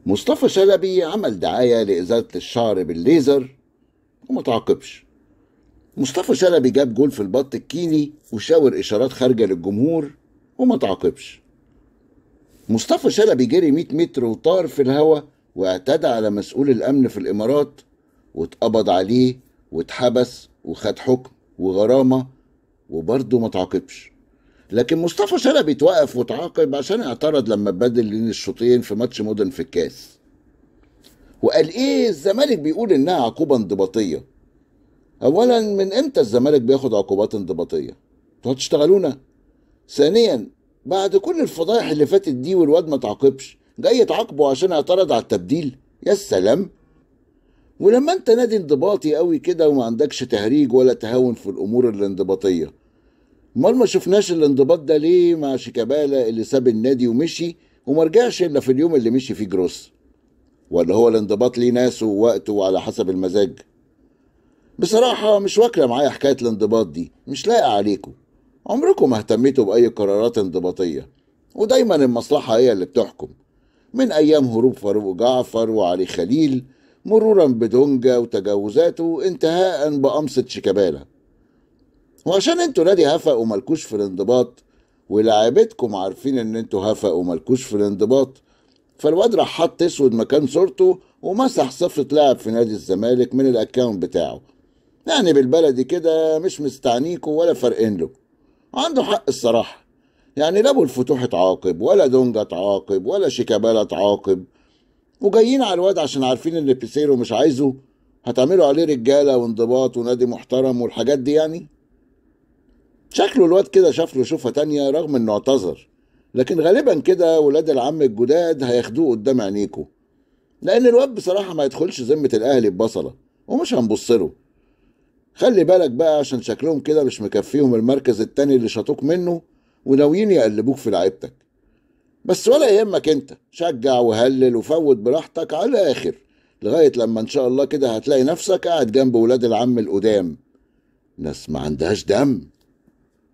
مصطفى شلبي عمل دعاية لإزالة الشعر بالليزر وما تعاقبش. مصطفى شلبي جاب جول في البط الكيني وشاور إشارات خارجة للجمهور وما تعاقبش. مصطفى شلبي جري 100 متر وطار في الهواء واعتدى على مسؤول الأمن في الإمارات واتقبض عليه واتحبس وخد حكم وغرامة وبرضه ما تعاقبش. لكن مصطفى شلبي اتوقف وتعاقب عشان اعترض لما بدل بين الشوطين في ماتش مودرن في الكاس، وقال ايه الزمالك بيقول انها عقوبة انضباطية. اولا، من امتى الزمالك بياخد عقوبات انضباطية؟ انتوا هتشتغلونا؟ ثانيا، بعد كل الفضايح اللي فاتت دي والواد ما تعاقبش جاي تعاقبه عشان اعترض على التبديل؟ يا سلام. ولما انت نادي انضباطي قوي كده وما عندكش تهريج ولا تهاون في الامور الانضباطية، امال ما شفناش الانضباط ده ليه مع شيكابالا اللي ساب النادي ومشي وما رجعش الا في اليوم اللي مشي فيه جروس؟ ولا هو الانضباط ليه ناسه ووقته وعلى حسب المزاج؟ بصراحة مش واكلة معايا حكاية الانضباط دي، مش لايقة عليكم. عمركم ما اهتميتوا بأي قرارات انضباطية، ودايما المصلحة هي اللي بتحكم، من أيام هروب فاروق جعفر وعلي خليل، مرورا بدونجا وتجاوزاته انتهاء بقمصة شيكابالا. وعشان انتوا نادي هفق وملكوش في الانضباط، ولاعيبتكم عارفين ان انتوا هفق وملكوش في الانضباط، فالواد راح حط اسود مكان صورته ومسح صفة لاعب في نادي الزمالك من الاكاونت بتاعه. يعني بالبلدي كده مش مستعنيكوا ولا فارقين له. عنده حق الصراحة. يعني لا ابو الفتوح اتعاقب ولا دونجا اتعاقب ولا شيكابالا اتعاقب، وجايين على الواد عشان عارفين ان بيسيرو مش عايزه. هتعملوا عليه رجالة وانضباط ونادي محترم والحاجات دي يعني؟ شكله الواد كده شاف له شوفة تانية رغم انه اعتذر، لكن غالبا كده ولاد العم الجداد هياخدوه قدام عينيكوا، لان الواد بصراحة ما يدخلش ذمة الاهلي ببصلة ومش هنبصله. خلي بالك بقى عشان شكلهم كده مش مكفيهم المركز التاني اللي شاطوك منه وناويين يقلبوك في لعيبتك. بس ولا يهمك، انت شجع وهلل وفوت براحتك على الاخر، لغاية لما ان شاء الله كده هتلاقي نفسك قاعد جنب ولاد العم القدام، ناس ما عندهاش دم.